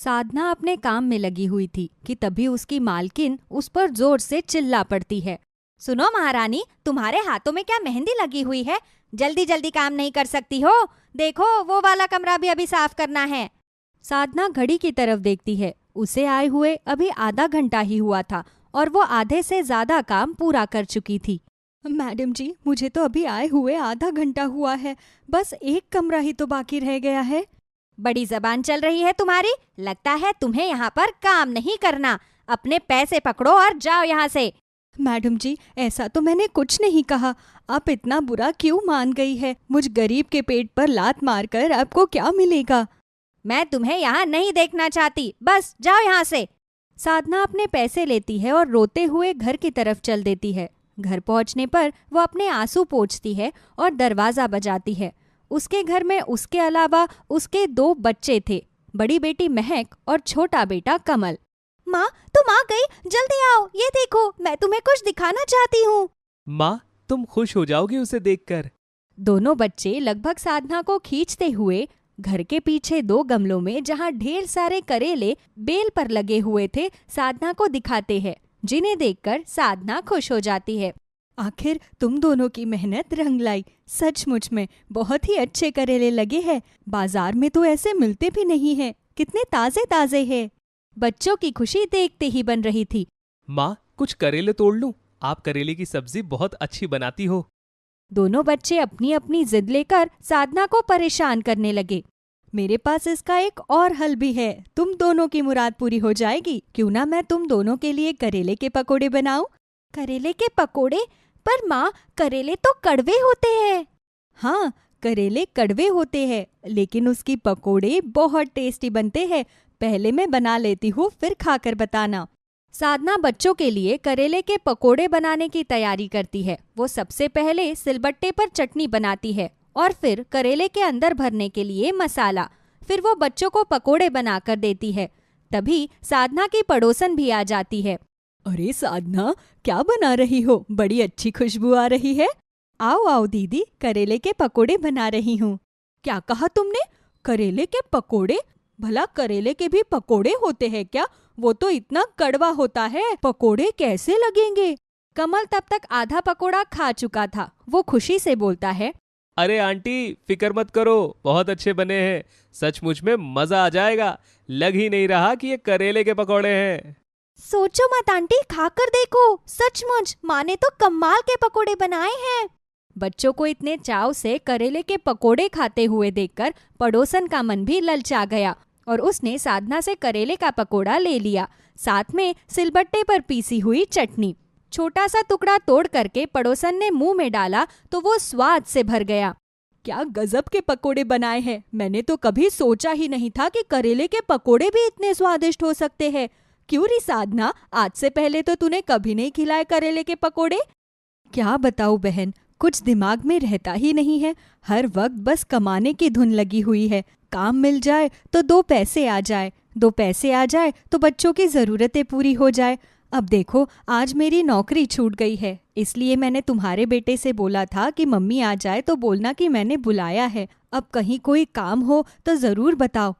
साधना अपने काम में लगी हुई थी कि तभी उसकी मालकिन उस पर जोर से चिल्ला पड़ती है। सुनो महारानी, तुम्हारे हाथों में क्या मेहंदी लगी हुई है? जल्दी जल्दी काम नहीं कर सकती हो? देखो, वो वाला कमरा भी अभी साफ करना है। साधना घड़ी की तरफ देखती है। उसे आए हुए अभी आधा घंटा ही हुआ था और वो आधे से ज्यादा काम पूरा कर चुकी थी। मैडम जी, मुझे तो अभी आए हुए आधा घंटा हुआ है, बस एक कमरा ही तो बाकी रह गया है। बड़ी जबान चल रही है तुम्हारी। लगता है तुम्हें यहाँ पर काम नहीं करना। अपने पैसे पकड़ो और जाओ यहाँ से। मैडम जी, ऐसा तो मैंने कुछ नहीं कहा। आप इतना बुरा क्यों मान गई है? मुझ गरीब के पेट पर लात मारकर आपको क्या मिलेगा? मैं तुम्हें यहाँ नहीं देखना चाहती, बस जाओ यहाँ से। साधना अपने पैसे लेती है और रोते हुए घर की तरफ चल देती है। घर पहुंचने पर वो अपने आंसू पोंछती है और दरवाजा बजाती है। उसके घर में उसके अलावा उसके 2 बच्चे थे, बड़ी बेटी महक और छोटा बेटा कमल। माँ, तुम आ गई, जल्दी आओ, ये देखो, मैं तुम्हें कुछ दिखाना चाहती हूँ। माँ, तुम खुश हो जाओगी उसे देखकर। दोनों बच्चे लगभग साधना को खींचते हुए घर के पीछे 2 गमलों में, जहाँ ढेर सारे करेले बेल पर लगे हुए थे, साधना को दिखाते हैं, जिन्हें देखकर साधना खुश हो जाती है। आखिर तुम दोनों की मेहनत रंग लाई। सचमुच में बहुत ही अच्छे करेले लगे हैं। बाजार में तो ऐसे मिलते भी नहीं हैं। कितने ताजे ताजे हैं। बच्चों की खुशी देखते ही बन रही थी। माँ, कुछ करेले तोड़ लूं? आप करेले की सब्जी बहुत अच्छी बनाती हो। दोनों बच्चे अपनी अपनी जिद लेकर साधना को परेशान करने लगे। मेरे पास इसका एक और हल भी है। तुम दोनों की मुराद पूरी हो जाएगी। क्यों ना मैं तुम दोनों के लिए करेले के पकोड़े बनाऊं? करेले के पकोड़े? पर माँ, करेले तो कड़वे होते हैं। हाँ, करेले कड़वे होते हैं, लेकिन उसकी पकोड़े बहुत टेस्टी बनते हैं। पहले मैं बना लेती हूँ, फिर खाकर बताना। साधना बच्चों के लिए करेले के पकोड़े बनाने की तैयारी करती है। वो सबसे पहले सिलबट्टे पर चटनी बनाती है और फिर करेले के अंदर भरने के लिए मसाला। फिर वो बच्चों को पकोड़े बनाकर देती है। तभी साधना की पड़ोसन भी आ जाती है। अरे साधना, क्या बना रही हो? बड़ी अच्छी खुशबू आ रही है। आओ आओ दीदी, करेले के पकोड़े बना रही हूँ। क्या कहा तुमने? करेले के पकोड़े? भला करेले के भी पकोड़े होते हैं क्या? वो तो इतना कड़वा होता है, पकोड़े कैसे लगेंगे? कमल तब तक आधा पकोड़ा खा चुका था। वो खुशी से बोलता है, अरे आंटी, फिक्र मत करो, बहुत अच्छे बने हैं। सचमुच में मजा आ जाएगा। लग ही नहीं रहा कि ये करेले के पकोड़े हैं। सोचो मत आंटी, खाकर देखो, सचमुच माँ ने तो कमाल के पकोड़े बनाए हैं। बच्चों को इतने चाव से करेले के पकोड़े खाते हुए देखकर पड़ोसन का मन भी ललचा गया और उसने साधना से करेले का पकोड़ा ले लिया, साथ में सिलबट्टे पर पीसी हुई चटनी। छोटा सा टुकड़ा तोड़ करके पड़ोसन ने मुंह में डाला तो वो स्वाद से भर गया। क्या गजब के पकोड़े बनाए हैं। मैंने तो कभी सोचा ही नहीं था कि करेले के पकोड़े भी इतने स्वादिष्ट हो सकते हैं। क्यों री साधना, आज से पहले तो तूने कभी नहीं खिलाए करेले के पकोड़े? क्या बताऊं बहन, कुछ दिमाग में रहता ही नहीं है। हर वक्त बस कमाने की धुन लगी हुई है। काम मिल जाए तो 2 पैसे आ जाए, 2 पैसे आ जाए तो बच्चों की जरूरतें पूरी हो जाए। अब देखो, आज मेरी नौकरी छूट गई है, इसलिए मैंने तुम्हारे बेटे से बोला था कि मम्मी आ जाए तो बोलना कि मैंने बुलाया है। अब कहीं कोई काम हो तो जरूर बताओ।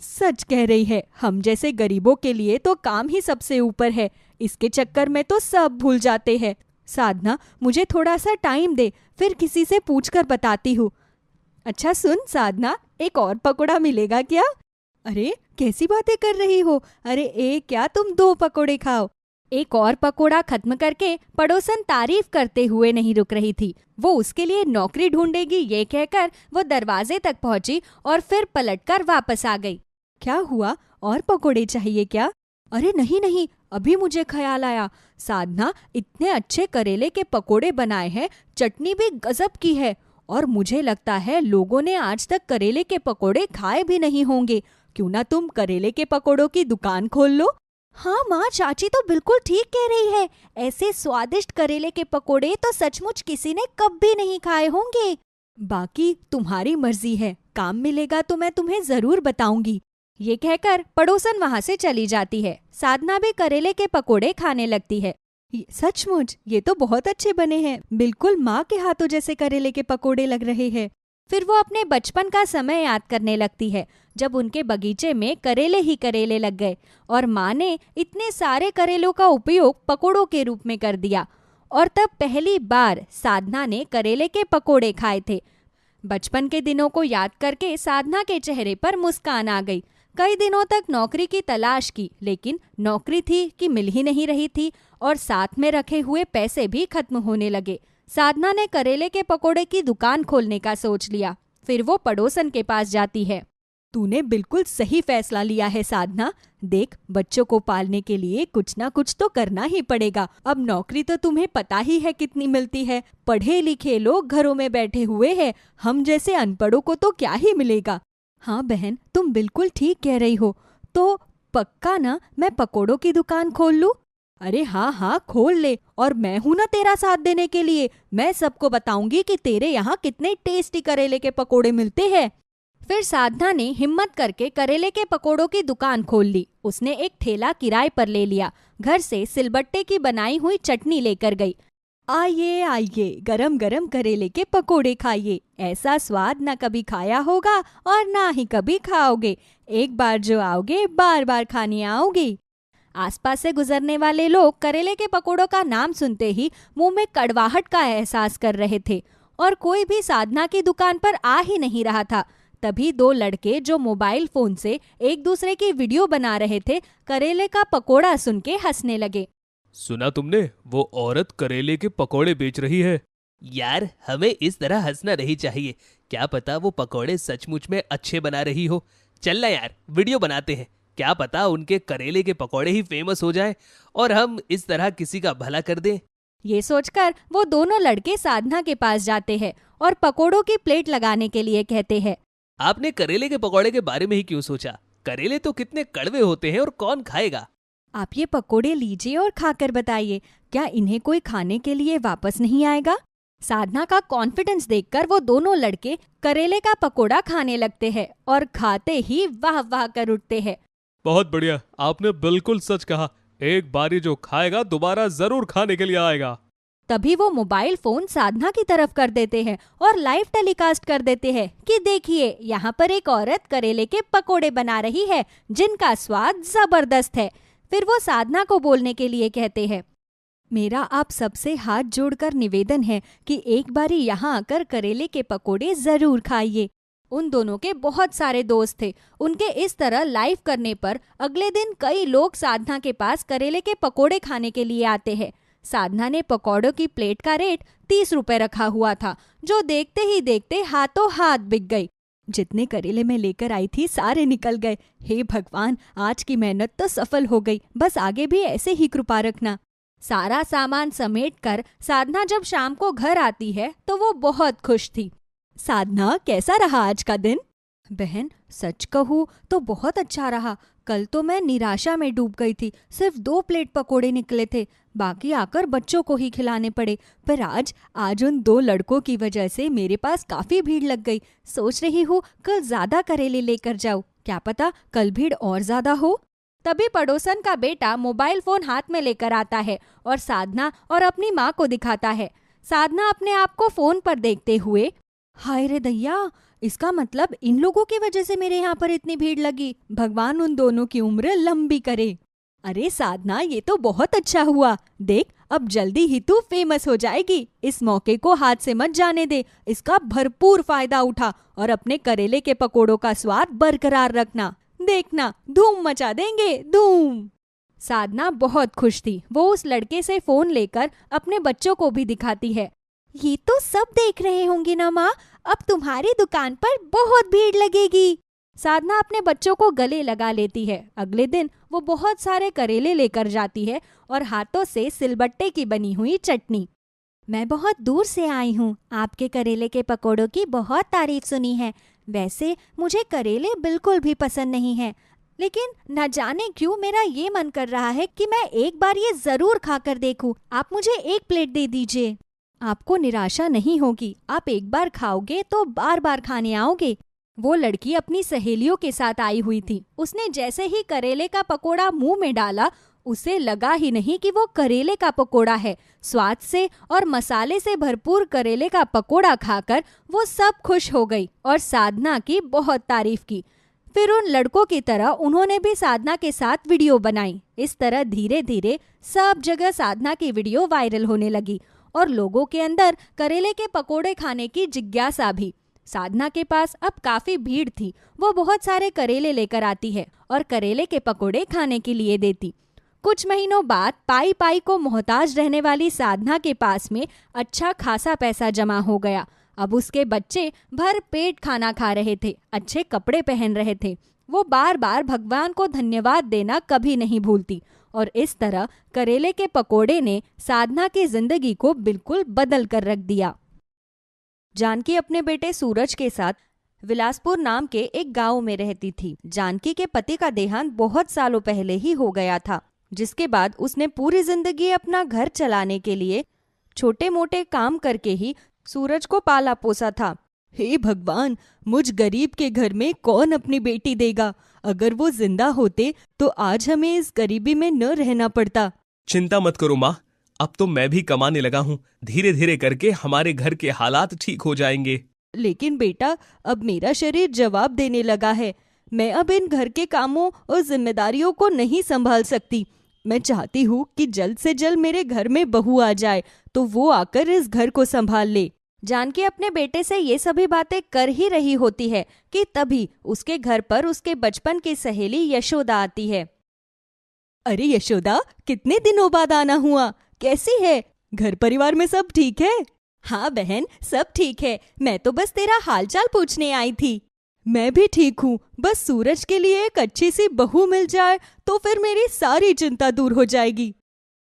सच कह रही है, हम जैसे गरीबों के लिए तो काम ही सबसे ऊपर है। इसके चक्कर में तो सब भूल जाते हैं। साधना, मुझे थोड़ा सा टाइम दे, फिर किसी से पूछकर बताती हूँ। अच्छा सुन साधना, एक और पकोड़ा मिलेगा क्या? अरे कैसी बातें कर रही हो? अरे एक क्या, तुम 2 पकोड़े खाओ। एक और पकोड़ा खत्म करके पड़ोसन तारीफ करते हुए नहीं रुक रही थी। वो उसके लिए नौकरी ढूंढेगी ये कहकर वो दरवाजे तक पहुंची और फिर पलटकर वापस आ गई। क्या हुआ, और पकोड़े चाहिए क्या? अरे नहीं नहीं, अभी मुझे ख्याल आया। साधना इतने अच्छे करेले के पकोड़े बनाए हैं, चटनी भी गजब की है, और मुझे लगता है लोगों ने आज तक करेले के पकोड़े खाए भी नहीं होंगे। क्यों ना तुम करेले के पकोड़ों की दुकान खोल लो? हाँ माँ, चाची तो बिल्कुल ठीक कह रही है। ऐसे स्वादिष्ट करेले के पकोड़े तो सचमुच किसी ने कभी नहीं खाए होंगे। बाकी तुम्हारी मर्जी है, काम मिलेगा तो मैं तुम्हें जरूर बताऊंगी। ये कहकर पड़ोसन वहां से चली जाती है। साधना भी करेले के पकोड़े खाने लगती है। सचमुच ये तो बहुत अच्छे बने हैं, बिल्कुल माँ के हाथों जैसे करेले के पकोड़े लग रहे हैं। फिर वो अपने बचपन का समय याद करने लगती है, जब उनके बगीचे में करेले ही करेले लग गए और माँ ने इतने सारे करेलों का उपयोग पकोड़ों के रूप में कर दिया। और तब पहली बार साधना ने करेले के पकोड़े खाए थे। बचपन के दिनों को याद करके साधना के चेहरे पर मुस्कान आ गई। कई दिनों तक नौकरी की तलाश की, लेकिन नौकरी थी कि मिल ही नहीं रही थी और साथ में रखे हुए पैसे भी खत्म होने लगे। साधना ने करेले के पकोड़े की दुकान खोलने का सोच लिया। फिर वो पड़ोसन के पास जाती है। तूने बिल्कुल सही फैसला लिया है साधना। देख, बच्चों को पालने के लिए कुछ ना कुछ तो करना ही पड़ेगा। अब नौकरी तो तुम्हें पता ही है कितनी मिलती है। पढ़े लिखे लोग घरों में बैठे हुए हैं, हम जैसे अनपढ़ों को तो क्या ही मिलेगा। हाँ बहन, तुम बिल्कुल ठीक कह रही हो। तो पक्का ना मैं पकोड़ों की दुकान खोल लूं? अरे हाँ हाँ, खोल ले, और मैं हूं ना तेरा साथ देने के लिए। मैं सबको बताऊंगी कि तेरे यहाँ कितने टेस्टी करेले के पकोड़े मिलते हैं। फिर साधना ने हिम्मत करके करेले के पकोड़ों की दुकान खोल ली। उसने एक ठेला किराए पर ले लिया। घर से सिलबट्टे की बनाई हुई चटनी लेकर गई। आइए आइए, गरम गरम करेले के पकोड़े खाइए। ऐसा स्वाद ना कभी खाया होगा और ना ही कभी खाओगे। एक बार जो आओगे, बार बार खाने आओगे। आसपास से गुजरने वाले लोग करेले के पकोड़ों का नाम सुनते ही मुंह में कड़वाहट का एहसास कर रहे थे और कोई भी साधना की दुकान पर आ ही नहीं रहा था। तभी दो लड़के जो मोबाइल फोन से एक दूसरे की वीडियो बना रहे थे, करेले का पकोड़ा सुन के हंसने लगे। सुना तुमने, वो औरत करेले के पकोड़े बेच रही है। यार, हमें इस तरह हंसना नहीं चाहिए। क्या पता वो पकोड़े सचमुच में अच्छे बना रही हो। चल ना यार, वीडियो बनाते हैं। क्या पता उनके करेले के पकोड़े ही फेमस हो जाएं और हम इस तरह किसी का भला कर दें। ये सोचकर वो दोनों लड़के साधना के पास जाते हैं और पकोड़ों की प्लेट लगाने के लिए कहते हैं। आपने करेले के पकोड़े के बारे में ही क्यों सोचा? करेले तो कितने कड़वे होते हैं और कौन खाएगा? आप ये पकोड़े लीजिए और खाकर बताइए, क्या इन्हें कोई खाने के लिए वापस नहीं आएगा? साधना का कॉन्फिडेंस देखकर वो दोनों लड़के करेले का पकोड़ा खाने लगते हैं और खाते ही वाह वाह कर उठते हैं। बहुत बढ़िया, आपने बिल्कुल सच कहा। एक बारी जो खाएगा दोबारा जरूर खाने के लिए आएगा। तभी वो मोबाइल फोन साधना की तरफ कर देते हैं और लाइव टेलीकास्ट कर देते हैं कि देखिए, यहाँ पर एक औरत करेले के पकोड़े बना रही है जिनका स्वाद जबरदस्त है। फिर वो साधना को बोलने के लिए कहते हैं। मेरा आप सबसे हाथ जोड़कर निवेदन है कि एक बारी यहाँ आकर करेले के पकोड़े जरूर खाइए। उन दोनों के बहुत सारे दोस्त थे। उनके इस तरह लाइव करने पर अगले दिन कई लोग साधना के पास करेले के पकोड़े खाने के लिए आते हैं। साधना ने पकौड़ों की प्लेट का रेट 30 रुपए रखा हुआ था, जो देखते ही देखते हाथों हाथ बिक गई। जितने करेले मैं लेकर आई थी सारे निकल गए। हे भगवान, आज की मेहनत तो सफल हो गई। बस आगे भी ऐसे ही कृपा रखना। सारा सामान समेटकर साधना जब शाम को घर आती है तो वो बहुत खुश थी। साधना, कैसा रहा आज का दिन? बहन, सच कहूँ तो बहुत अच्छा रहा। कल तो मैं निराशा में डूब गई थी। सिर्फ 2 प्लेट पकोड़े निकले थे, बाकी आकर बच्चों को ही खिलाने पड़े। पर आज उन 2 लड़कों की वजह से मेरे पास काफी भीड़ लग गई। सोच रही हूँ कल ज्यादा करेले लेकर जाऊँ, क्या पता कल भीड़ और ज्यादा हो। तभी पड़ोसन का बेटा मोबाइल फोन हाथ में लेकर आता है और साधना और अपनी माँ को दिखाता है। साधना अपने आप को फोन पर देखते हुए, हाय रे दैया, इसका मतलब इन लोगों की वजह से मेरे यहाँ पर इतनी भीड़ लगी। भगवान उन दोनों की उम्र लंबी करे। अरे साधना, ये तो बहुत अच्छा हुआ। देख, अब जल्दी ही तू फेमस हो जाएगी। इस मौके को हाथ से मत जाने दे। इसका भरपूर फायदा उठा और अपने करेले के पकोड़ों का स्वाद बरकरार रखना। देखना, धूम मचा देंगे, धूम। साधना बहुत खुश थी। वो उस लड़के से फोन लेकर अपने बच्चों को भी दिखाती है। ये तो सब देख रहे होंगे ना माँ, अब तुम्हारी दुकान पर बहुत भीड़ लगेगी। साधना अपने बच्चों को गले लगा लेती है। अगले दिन वो बहुत सारे करेले लेकर जाती है और हाथों से सिलबट्टे की बनी हुई चटनी। मैं बहुत दूर से आई हूँ। आपके करेले के पकोड़ों की बहुत तारीफ सुनी है। वैसे मुझे करेले बिल्कुल भी पसंद नहीं है, लेकिन न जाने क्यों मेरा ये मन कर रहा है कि मैं एक बार ये जरूर खाकर देखूं। आप मुझे 1 प्लेट दे दीजिए। आपको निराशा नहीं होगी। आप एक बार खाओगे तो बार बार खाने आओगे। वो लड़की अपनी सहेलियों के साथ आई हुई थी। उसने जैसे ही करेले का पकोड़ा मुंह में डाला, उसे लगा ही नहीं कि वो करेले का पकोड़ा है। स्वाद से और मसाले से भरपूर करेले का पकोड़ा खाकर वो सब खुश हो गई और साधना की बहुत तारीफ की। फिर उन लड़कों की तरह उन्होंने भी साधना के साथ वीडियो बनाई। इस तरह धीरे धीरे सब जगह साधना की वीडियो वायरल होने लगी और लोगों के अंदर करेले के पकोड़े खाने की जिज्ञासा भी। साधना के पास अब काफी भीड़ थी। वो बहुत सारे करेले लेकर आती है और करेले के पकोड़े खाने के लिए देती। कुछ महीनों बाद पाई पाई को मोहताज रहने वाली साधना के पास में अच्छा खासा पैसा जमा हो गया। अब उसके बच्चे भर पेट खाना खा रहे थे, अच्छे कपड़े पहन रहे थे। वो बार बार भगवान को धन्यवाद देना कभी नहीं भूलती और इस तरह करेले के पकोड़े ने साधना की जिंदगी को बिल्कुल बदल कर रख दिया। जानकी अपने बेटे सूरज के साथ विलासपुर नाम के एक गांव में रहती थी। जानकी के पति का देहांत बहुत सालों पहले ही हो गया था, जिसके बाद उसने पूरी जिंदगी अपना घर चलाने के लिए छोटे मोटे काम करके ही सूरज को पाला पोसा था। हे भगवान, मुझ गरीब के घर में कौन अपनी बेटी देगा? अगर वो जिंदा होते तो आज हमें इस गरीबी में न रहना पड़ता। चिंता मत करो माँ, अब तो मैं भी कमाने लगा हूँ। धीरे धीरे करके हमारे घर के हालात ठीक हो जाएंगे। लेकिन बेटा, अब मेरा शरीर जवाब देने लगा है। मैं अब इन घर के कामों और जिम्मेदारियों को नहीं संभाल सकती। मैं चाहती हूँ कि जल्द से जल्द मेरे घर में बहू आ जाए तो वो आकर इस घर को संभाल ले। जानकी अपने बेटे से ये सभी बातें कर ही रही होती है कि तभी उसके घर पर उसके बचपन की सहेली यशोदा आती है। अरे यशोदा, कितने दिनों बाद आना हुआ, कैसी है? घर परिवार में सब ठीक है? हाँ बहन, सब ठीक है। मैं तो बस तेरा हालचाल पूछने आई थी। मैं भी ठीक हूँ। बस सूरज के लिए एक अच्छी सी बहू मिल जाए तो फिर मेरी सारी चिंता दूर हो जाएगी।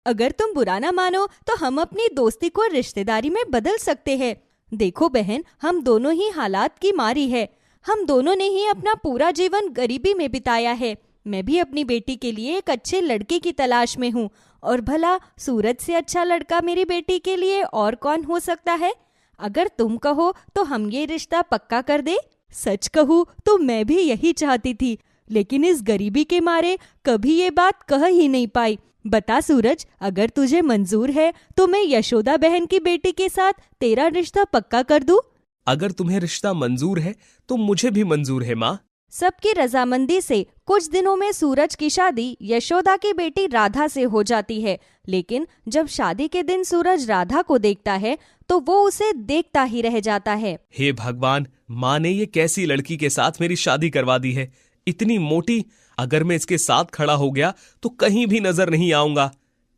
अगर तुम बुरा ना मानो तो हम अपनी दोस्ती को रिश्तेदारी में बदल सकते हैं। देखो बहन, हम दोनों ही हालात की मारी है। हम दोनों ने ही अपना पूरा जीवन गरीबी में बिताया है। मैं भी अपनी बेटी के लिए एक अच्छे लड़के की तलाश में हूँ और भला सूरज से अच्छा लड़का मेरी बेटी के लिए और कौन हो सकता है? अगर तुम कहो तो हम ये रिश्ता पक्का कर दे। सच कहूँ तो मैं भी यही चाहती थी, लेकिन इस गरीबी के मारे कभी ये बात कह ही नहीं पाई। बता सूरज, अगर तुझे मंजूर है तो मैं यशोदा बहन की बेटी के साथ तेरा रिश्ता पक्का कर दूं। अगर तुम्हें रिश्ता मंजूर है तो मुझे भी मंजूर है माँ। सबकी रजामंदी से कुछ दिनों में सूरज की शादी यशोदा की बेटी राधा से हो जाती है। लेकिन जब शादी के दिन सूरज राधा को देखता है तो वो उसे देखता ही रह जाता है। हे भगवान, माँ ने ये कैसी लड़की के साथ मेरी शादी करवा दी है? इतनी मोटी, अगर मैं इसके साथ खड़ा हो गया तो कहीं भी नजर नहीं आऊंगा।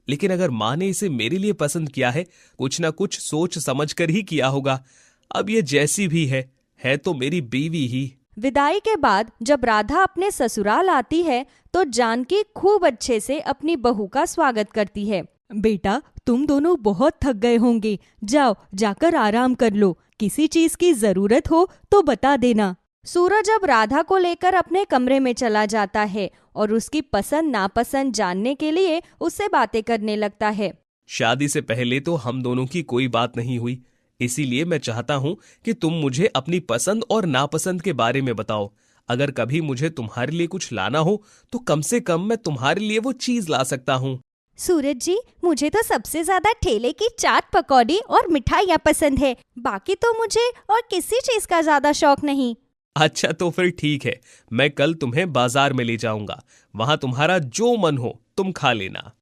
लेकिन अगर माँ ने इसे मेरे लिए पसंद किया है, कुछ ना कुछ सोच समझ कर ही किया होगा। अब ये जैसी भी है तो मेरी बीवी ही। विदाई के बाद जब राधा अपने ससुराल आती है तो जानकी खूब अच्छे से अपनी बहू का स्वागत करती है। बेटा, तुम दोनों बहुत थक गए होंगे, जाओ जाकर आराम कर लो। किसी चीज की जरूरत हो तो बता देना। सूरज अब राधा को लेकर अपने कमरे में चला जाता है और उसकी पसंद नापसंद जानने के लिए उससे बातें करने लगता है। शादी से पहले तो हम दोनों की कोई बात नहीं हुई, इसीलिए मैं चाहता हूँ कि तुम मुझे अपनी पसंद और नापसंद के बारे में बताओ। अगर कभी मुझे तुम्हारे लिए कुछ लाना हो तो कम से कम मैं तुम्हारे लिए वो चीज ला सकता हूँ। सूरज जी, मुझे तो सबसे ज्यादा ठेले की चाट पकौड़ी और मिठाइयाँ पसंद है। बाकी तो मुझे और किसी चीज का ज्यादा शौक नहीं। अच्छा तो फिर ठीक है, मैं कल तुम्हें बाजार में ले जाऊंगा। वहां तुम्हारा जो मन हो तुम खा लेना।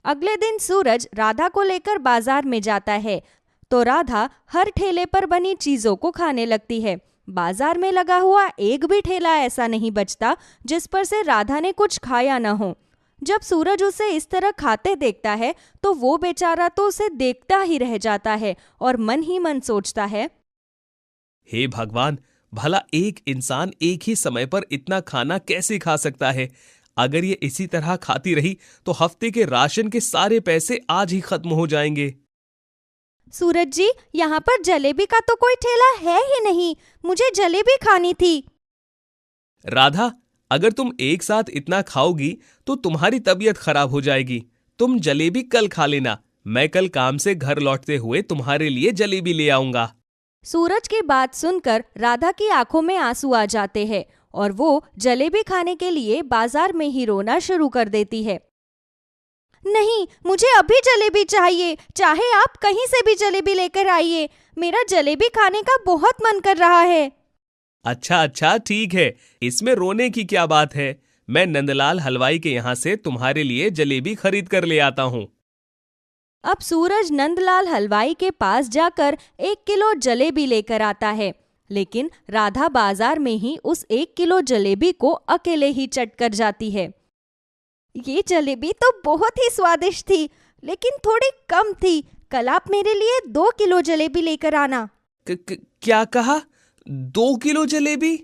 अगले दिन सूरज राधा को लेकर बाजार में जाता है तो राधा हर ठेले पर बनी चीजों को खाने लगती है। बाजार में लगा हुआ एक भी ठेला ऐसा नहीं बचता जिस पर से राधा ने कुछ खाया न हो। जब सूरज उसे इस तरह खाते देखता है तो वो बेचारा तो उसे देखता ही रह जाता है और मन ही मन सोचता है, हे भगवान, भला एक इंसान एक ही समय पर इतना खाना कैसे खा सकता है? अगर ये इसी तरह खाती रही तो हफ्ते के राशन के सारे पैसे आज ही खत्म हो जाएंगे। सूरज जी, यहाँ पर जलेबी का तो कोई ठेला है ही नहीं। मुझे जलेबी खानी थी। राधा, अगर तुम एक साथ इतना खाओगी तो तुम्हारी तबीयत खराब हो जाएगी। तुम जलेबी कल खा लेना, मैं कल काम से घर लौटते हुए तुम्हारे लिए जलेबी ले आऊंगा। सूरज की बात सुनकर राधा की आंखों में आंसू आ जाते हैं और वो जलेबी खाने के लिए बाजार में ही रोना शुरू कर देती है। नहीं, मुझे अभी जलेबी चाहिए, चाहे आप कहीं से भी जलेबी लेकर आइए। मेरा जलेबी खाने का बहुत मन कर रहा है। अच्छा अच्छा ठीक है, इसमें रोने की क्या बात है। मैं नंदलाल हलवाई के यहाँ से तुम्हारे लिए जलेबी खरीद कर ले आता हूँ। अब सूरज नंदलाल हलवाई के पास जाकर 1 किलो जलेबी लेकर आता है, लेकिन राधा बाजार में ही उस 1 किलो जलेबी को अकेले ही चट कर जाती है। ये जलेबी तो बहुत ही स्वादिष्ट थी, लेकिन थोड़ी कम थी। कल आप मेरे लिए 2 किलो जलेबी लेकर आना। क्या कहा? 2 किलो जलेबी?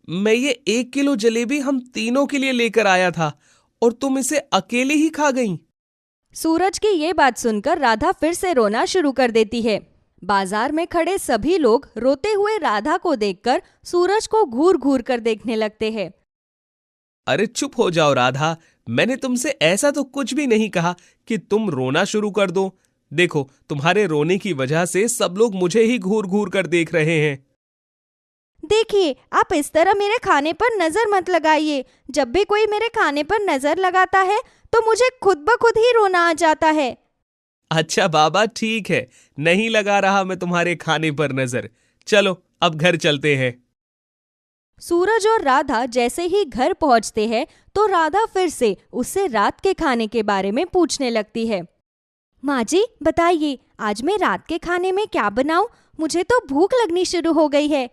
मैं ये 1 किलो जलेबी हम तीनों के लिए लेकर आया था और तुम इसे अकेले ही खा गईं। सूरज की ये बात सुनकर राधा फिर से रोना शुरू कर देती है। बाजार में खड़े सभी लोग रोते हुए राधा को देखकर सूरज को घूर घूर कर देखने लगते हैं। अरे चुप हो जाओ राधा, मैंने तुमसे ऐसा तो कुछ भी नहीं कहा कि तुम रोना शुरू कर दो। देखो, तुम्हारे रोने की वजह से सब लोग मुझे ही घूर घूर कर देख रहे हैं। देखिए, आप इस तरह मेरे खाने पर नजर मत लगाइए। जब भी कोई मेरे खाने पर नजर लगाता है तो मुझे खुद ब खुद ही रोना आ जाता है। अच्छा बाबा ठीक है, नहीं लगा रहा मैं तुम्हारे खाने पर नजर। चलो अब घर चलते हैं। सूरज और राधा जैसे ही घर पहुंचते हैं तो राधा फिर से उससे रात के खाने के बारे में पूछने लगती है। माँ जी बताइए, आज मैं रात के खाने में क्या बनाऊं? मुझे तो भूख लगनी शुरू हो गई है।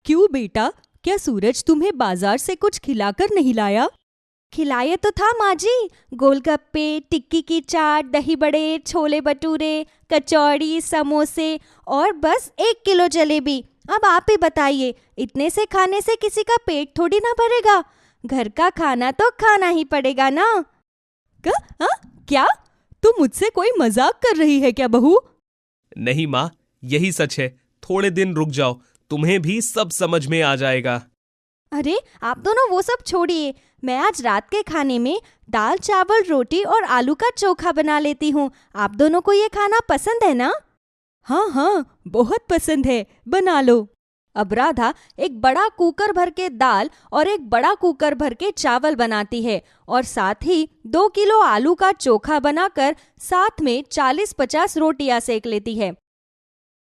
क्यों बेटा, क्या सूरज तुम्हें बाजार से कुछ खिलाकर नहीं लाया? खिलाए तो था माँ जी, गोलगप्पे, टिक्की की चाट, दही बड़े, छोले भटूरे, कचौड़ी, समोसे और बस 1 किलो जलेबी। अब आप ही बताइए, इतने से खाने से किसी का पेट थोड़ी ना भरेगा। घर का खाना तो खाना ही पड़ेगा ना। क्या तुम मुझसे कोई मजाक कर रही है क्या बहू? नहीं माँ, यही सच है। थोड़े दिन रुक जाओ, तुम्हें भी सब समझ में आ जाएगा। अरे आप दोनों वो सब छोड़िए, मैं आज रात के खाने में दाल, चावल, रोटी और आलू का चोखा बना लेती हूँ। आप दोनों को ये खाना पसंद है ना? हाँ हाँ, बहुत पसंद है, बना लो। अब राधा एक बड़ा कुकर भर के दाल और एक बड़ा कुकर भर के चावल बनाती है और साथ ही 2 किलो आलू का चोखा बनाकर साथ में 40-50 रोटियां सेक लेती है।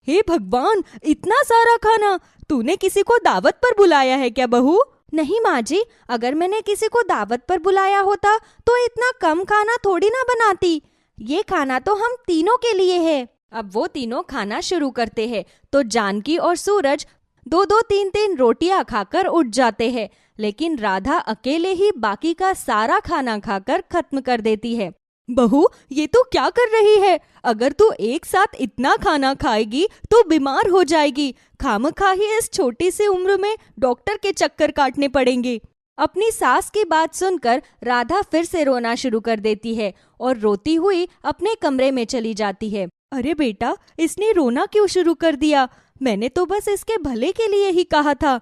हे भगवान, इतना सारा खाना! तूने किसी को दावत पर बुलाया है क्या बहू? नहीं माँ जी, अगर मैंने किसी को दावत पर बुलाया होता तो इतना कम खाना थोड़ी ना बनाती। ये खाना तो हम तीनों के लिए है। अब वो तीनों खाना शुरू करते हैं तो जानकी और सूरज 2-2, 3-3 रोटियां खाकर उठ जाते हैं, लेकिन राधा अकेले ही बाकी का सारा खाना खाकर खत्म कर देती है। बहू, ये तू क्या कर रही है? अगर तू एक साथ इतना खाना खाएगी तो बीमार हो जाएगी। खामखा ही इस छोटी सी उम्र में डॉक्टर के चक्कर काटने पड़ेंगे। अपनी सास की बात सुनकर राधा फिर से रोना शुरू कर देती है और रोती हुई अपने कमरे में चली जाती है। अरे बेटा, इसने रोना क्यों शुरू कर दिया? मैंने तो बस इसके भले के लिए ही कहा था।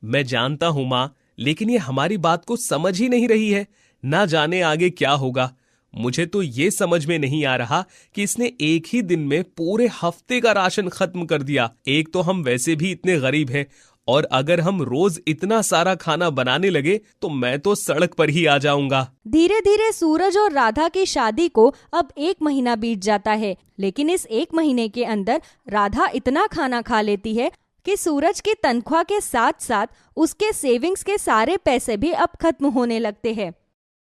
मैं जानता हूं माँ, लेकिन ये हमारी बात को समझ ही नहीं रही है। ना जाने आगे क्या होगा। मुझे तो ये समझ में नहीं आ रहा कि इसने एक ही दिन में पूरे हफ्ते का राशन खत्म कर दिया। एक तो हम वैसे भी इतने गरीब हैं, और अगर हम रोज इतना सारा खाना बनाने लगे तो मैं तो सड़क पर ही आ जाऊंगा। धीरे धीरे सूरज और राधा की शादी को अब 1 महीना बीत जाता है, लेकिन इस 1 महीने के अंदर राधा इतना खाना खा लेती है कि सूरज की तनख्वाह के साथ साथ उसके सेविंग्स के सारे पैसे भी अब खत्म होने लगते हैं।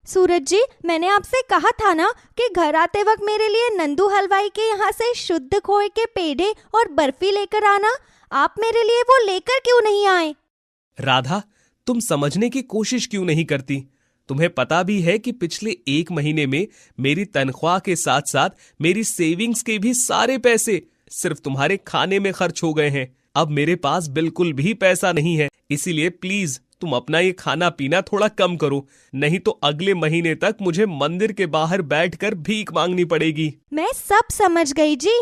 सूरज जी, मैंने आपसे कहा था ना कि घर आते वक्त मेरे लिए नंदू हलवाई के यहाँ से शुद्ध खोए के पेड़े और बर्फी लेकर आना। आप मेरे लिए वो लेकर क्यों नहीं आए? राधा, तुम समझने की कोशिश क्यों नहीं करती? तुम्हें पता भी है कि पिछले 1 महीने में मेरी तनख्वाह के साथ साथ मेरी सेविंग्स के भी सारे पैसे सिर्फ तुम्हारे खाने में खर्च हो गए हैं। अब मेरे पास बिल्कुल भी पैसा नहीं है, इसीलिए प्लीज तुम अपना ये खाना पीना थोड़ा कम करो, नहीं तो अगले महीने तक मुझे मंदिर के बाहर बैठकर भीख मांगनी पड़ेगी। मैं सब समझ गई जी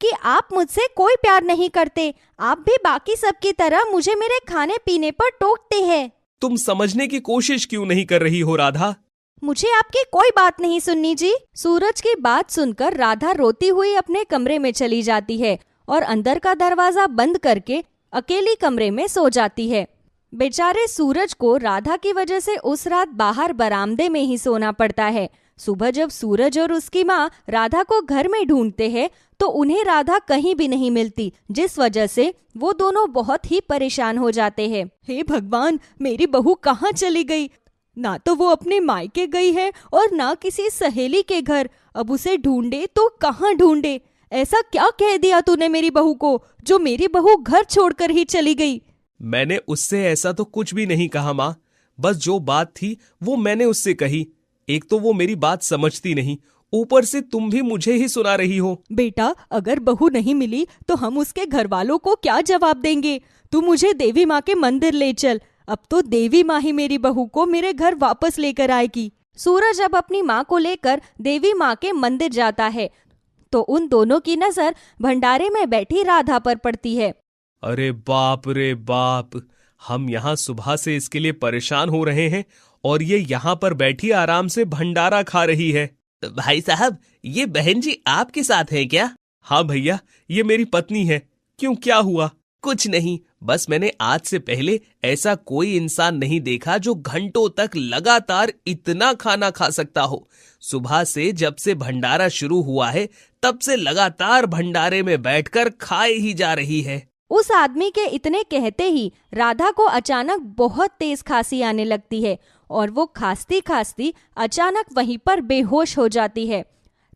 कि आप मुझसे कोई प्यार नहीं करते। आप भी बाकी सब की तरह मुझे मेरे खाने पीने पर टोकते हैं। तुम समझने की कोशिश क्यों नहीं कर रही हो राधा? मुझे आपकी कोई बात नहीं सुननी जी। सूरज की बात सुनकर राधा रोती हुई अपने कमरे में चली जाती है और अंदर का दरवाजा बंद करके अकेली कमरे में सो जाती है। बेचारे सूरज को राधा की वजह से उस रात बाहर बरामदे में ही सोना पड़ता है। सुबह जब सूरज और उसकी माँ राधा को घर में ढूंढते हैं तो उन्हें राधा कहीं भी नहीं मिलती, जिस वजह से वो दोनों बहुत ही परेशान हो जाते हैं। हे भगवान, मेरी बहू कहाँ चली गई? ना तो वो अपने मायके गई है और ना किसी सहेली के घर। अब उसे ढूंढे तो कहाँ ढूंढे? ऐसा क्या कह दिया तूने मेरी बहू को, जो मेरी बहू घर छोड़कर ही चली गई? मैंने उससे ऐसा तो कुछ भी नहीं कहा माँ, बस जो बात थी वो मैंने उससे कही। एक तो वो मेरी बात समझती नहीं, ऊपर से तुम भी मुझे ही सुना रही हो। बेटा, अगर बहू नहीं मिली तो हम उसके घर वालों को क्या जवाब देंगे? तू मुझे देवी माँ के मंदिर ले चल। अब तो देवी माँ ही मेरी बहू को मेरे घर वापस लेकर आएगी। सूरज अब अपनी माँ को लेकर देवी माँ के मंदिर जाता है तो उन दोनों की नजर भंडारे में बैठी राधा पर पड़ती है। अरे बाप रे बाप, हम यहाँ सुबह से इसके लिए परेशान हो रहे हैं और ये यहाँ पर बैठी आराम से भंडारा खा रही है। भाई साहब, ये बहन जी आपके साथ हैं क्या? हाँ भैया, ये मेरी पत्नी है। क्यों, क्या हुआ? कुछ नहीं, बस मैंने आज से पहले ऐसा कोई इंसान नहीं देखा जो घंटों तक लगातार इतना खाना खा सकता हो। सुबह से जब से भंडारा शुरू हुआ है तब से लगातार भंडारे में बैठकर खाए ही जा रही है। उस आदमी के इतने कहते ही राधा को अचानक बहुत तेज खांसी आने लगती है और वो खांसती खांसती अचानक वहीं पर बेहोश हो जाती है।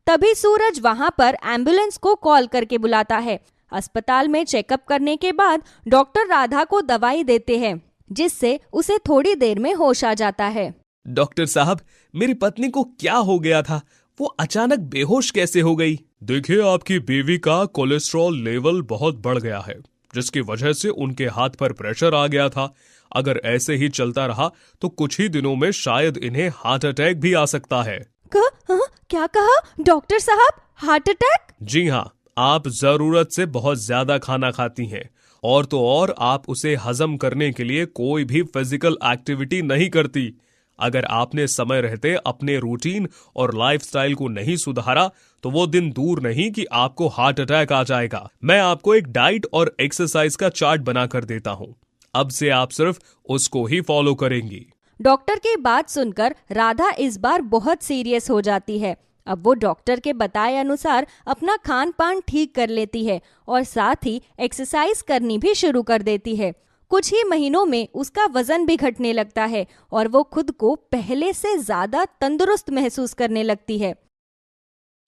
तभी सूरज वहां पर एम्बुलेंस को कॉल करके बुलाता है। अस्पताल में चेकअप करने के बाद डॉक्टर राधा को दवाई देते हैं, जिससे उसे थोड़ी देर में होश आ जाता है। डॉक्टर साहब, मेरी पत्नी को क्या हो गया था? वो अचानक बेहोश कैसे हो गई? देखिए, आपकी बीवी का कोलेस्ट्रॉल लेवल बहुत बढ़ गया है, जिसकी वजह से उनके हाथ पर प्रेशर आ गया था। अगर ऐसे ही चलता रहा तो कुछ ही दिनों में शायद इन्हें हार्ट अटैक भी आ सकता है। क्या कहा डॉक्टर साहब? Heart attack? जी हाँ, आप जरूरत से बहुत ज्यादा खाना खाती हैं और तो और आप उसे हजम करने के लिए कोई भी फिजिकल एक्टिविटी नहीं करती। अगर आपने समय रहते अपने रूटीन और लाइफस्टाइल को नहीं सुधारा तो वो दिन दूर नहीं कि आपको हार्ट अटैक आ जाएगा। मैं आपको एक डाइट और एक्सरसाइज का चार्ट बना कर देता हूँ, अब से आप सिर्फ उसको ही फॉलो करेंगी। डॉक्टर की बात सुनकर राधा इस बार बहुत सीरियस हो जाती है। अब वो डॉक्टर के बताए अनुसार अपना खान पान ठीक कर लेती है और साथ ही एक्सरसाइज करनी भी शुरू कर देती है। कुछ ही महीनों में उसका वजन भी घटने लगता है और वो खुद को पहले से ज्यादा तंदुरुस्त महसूस करने लगती है।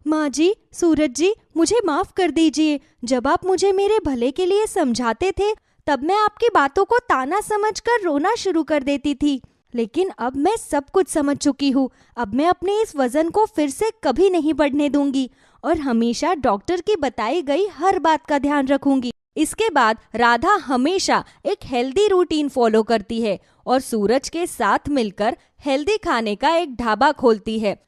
माँ जी, सूरज जी, मुझे माफ कर दीजिए। जब आप मुझे मेरे भले के लिए समझाते थे तब मैं आपकी बातों को ताना समझकर रोना शुरू कर देती थी, लेकिन अब मैं सब कुछ समझ चुकी हूँ। अब मैं अपने इस वजन को फिर से कभी नहीं बढ़ने दूंगी और हमेशा डॉक्टर की बताई गई हर बात का ध्यान रखूंगी। इसके बाद राधा हमेशा एक हेल्दी रूटीन फॉलो करती है और सूरज के साथ मिलकर हेल्दी खाने का एक ढाबा खोलती है।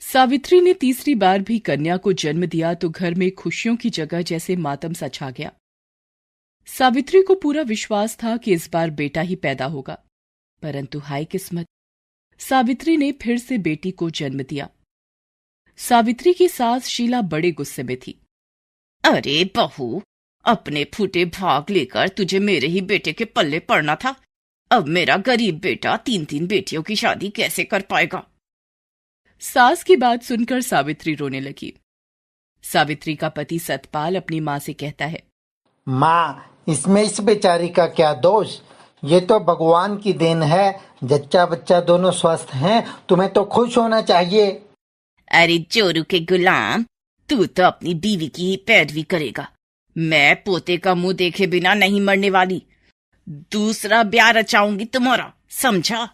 सावित्री ने तीसरी बार भी कन्या को जन्म दिया तो घर में खुशियों की जगह जैसे मातम सा छा गया। सावित्री को पूरा विश्वास था कि इस बार बेटा ही पैदा होगा, परंतु हाय किस्मत, सावित्री ने फिर से बेटी को जन्म दिया। सावित्री की सास शीला बड़े गुस्से में थी। अरे बहू, अपने फूटे भाग लेकर तुझे मेरे ही बेटे के पल्ले पड़ना था। अब मेरा गरीब बेटा 3-3 बेटियों की शादी कैसे कर पाएगा? सास की बात सुनकर सावित्री रोने लगी। सावित्री का पति सतपाल अपनी माँ से कहता है, माँ, इसमें इस बेचारी का क्या दोष? ये तो भगवान की देन है। जच्चा बच्चा दोनों स्वस्थ हैं, तुम्हें तो खुश होना चाहिए। अरे जोरू के गुलाम, तू तो अपनी बीवी की ही पैरवी करेगा। मैं पोते का मुंह देखे बिना नहीं मरने वाली। दूसरा ब्याह रचाऊंगी तुम्हारा, समझा?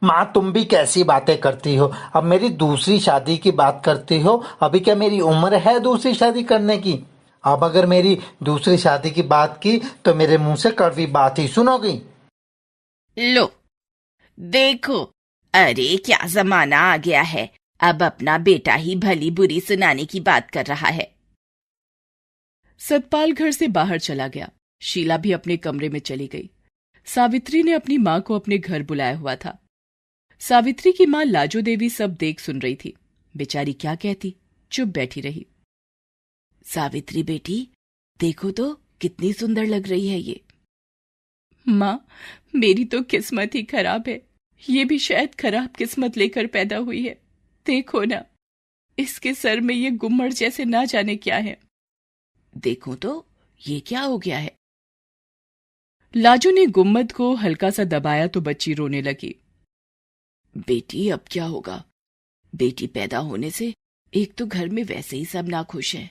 माँ, तुम भी कैसी बातें करती हो? अब मेरी दूसरी शादी की बात करती हो? अभी क्या मेरी उम्र है दूसरी शादी करने की? अब अगर मेरी दूसरी शादी की बात की तो मेरे मुंह से कड़वी बात ही सुनोगी। लो देखो, अरे क्या जमाना आ गया है। अब अपना बेटा ही भली बुरी सुनाने की बात कर रहा है। सतपाल घर से बाहर चला गया। शीला भी अपने कमरे में चली गई। सावित्री ने अपनी माँ को अपने घर बुलाया हुआ था। सावित्री की माँ लाजो देवी सब देख सुन रही थी। बेचारी क्या कहती, चुप बैठी रही। सावित्री बेटी, देखो तो कितनी सुंदर लग रही है ये। माँ, मेरी तो किस्मत ही खराब है। ये भी शायद खराब किस्मत लेकर पैदा हुई है। देखो ना, इसके सर में ये गुम्मड़ जैसे ना जाने क्या है। देखो तो ये क्या हो गया है। लाजो ने गुम्मद को हल्का सा दबाया तो बच्ची रोने लगी। बेटी, अब क्या होगा। बेटी पैदा होने से एक तो घर में वैसे ही सब नाखुश हैं,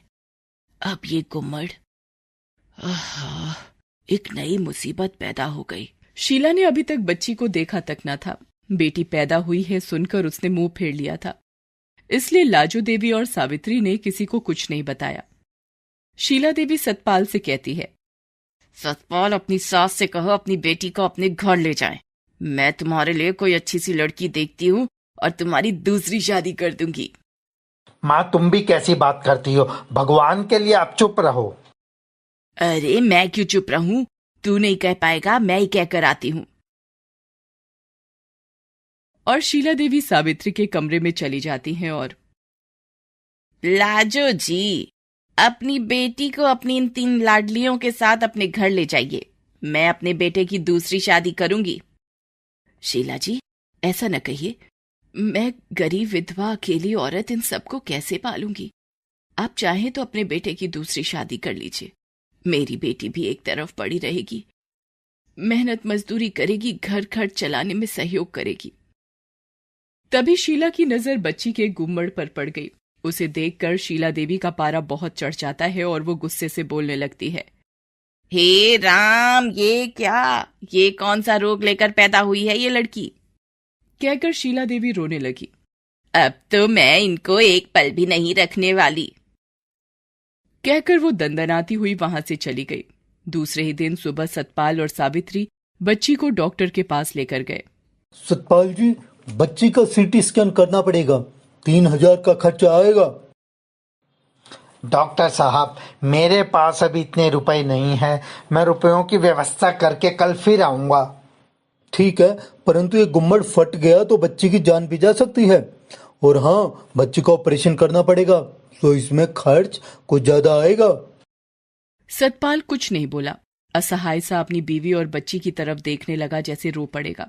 अब ये गुम्मड़। आहा, एक नई मुसीबत पैदा हो गई। शीला ने अभी तक बच्ची को देखा तक न था। बेटी पैदा हुई है सुनकर उसने मुंह फेर लिया था, इसलिए लाजो देवी और सावित्री ने किसी को कुछ नहीं बताया। शीला देवी सतपाल से कहती है, सतपाल, अपनी सास से कहो अपनी बेटी को अपने घर ले जाए। मैं तुम्हारे लिए कोई अच्छी सी लड़की देखती हूँ और तुम्हारी दूसरी शादी कर दूंगी। माँ, तुम भी कैसी बात करती हो। भगवान के लिए आप चुप रहो। अरे मैं क्यों चुप रहूं, तू नहीं कह पाएगा, मैं ही कह कर आती हूँ। और शीला देवी सावित्री के कमरे में चली जाती हैं और लाजो जी, अपनी बेटी को अपनी इन 3 लाडलियों के साथ अपने घर ले जाइए। मैं अपने बेटे की दूसरी शादी करूंगी। शीला जी, ऐसा न कहिए। मैं गरीब विधवा अकेली औरत इन सबको कैसे पालूंगी। आप चाहें तो अपने बेटे की दूसरी शादी कर लीजिए। मेरी बेटी भी एक तरफ पड़ी रहेगी, मेहनत मजदूरी करेगी, घर खर्च चलाने में सहयोग करेगी। तभी शीला की नजर बच्ची के गुम्मड़ पर पड़ गई। उसे देखकर शीला देवी का पारा बहुत चढ़ जाता है और वो गुस्से से बोलने लगती है, हे राम, ये क्या, ये कौन सा रोग लेकर पैदा हुई है ये लड़की। कहकर शीला देवी रोने लगी। अब तो मैं इनको एक पल भी नहीं रखने वाली। कहकर वो दंदनाती हुई वहां से चली गई। दूसरे ही दिन सुबह सतपाल और सावित्री बच्ची को डॉक्टर के पास लेकर गए। सतपाल जी, बच्ची का सीटी स्कैन करना पड़ेगा, 3000 का खर्चा आएगा। डॉक्टर साहब, मेरे पास अभी इतने रुपए नहीं है। मैं रुपयों की व्यवस्था करके कल फिर आऊंगा। ठीक है, परंतु ये गुम्मड़ फट गया तो बच्ची की जान भी जा सकती है। और हाँ, बच्ची का ऑपरेशन करना पड़ेगा, तो इसमें खर्च कुछ ज्यादा आएगा। सतपाल कुछ नहीं बोला। असहाय सा अपनी बीवी और बच्ची की तरफ देखने लगा जैसे रो पड़ेगा।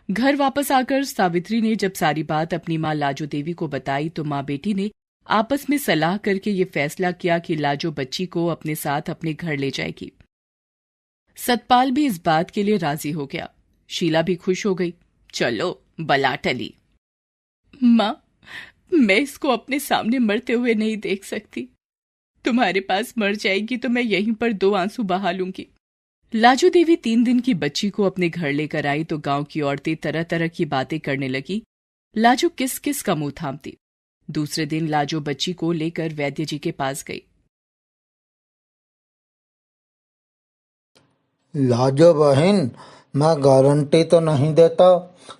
घर वापस आकर सावित्री ने जब सारी बात अपनी माँ लाजो देवी को बताई तो माँ बेटी ने आपस में सलाह करके ये फैसला किया कि लाजो बच्ची को अपने साथ अपने घर ले जाएगी। सतपाल भी इस बात के लिए राजी हो गया। शीला भी खुश हो गई। चलो, बला टली। माँ, मैं इसको अपने सामने मरते हुए नहीं देख सकती। तुम्हारे पास मर जाएगी तो मैं यहीं पर 2 आंसू बहा लूंगी। लाजो देवी 3 दिन की बच्ची को अपने घर लेकर आई तो गांव की औरतें तरह तरह की बातें करने लगी। लाजो किस किस का मुंह थामती। दूसरे दिन लाजो बच्ची को लेकर वैद्य जी के पास गई। लाजो बहन, मैं गारंटी तो नहीं देता,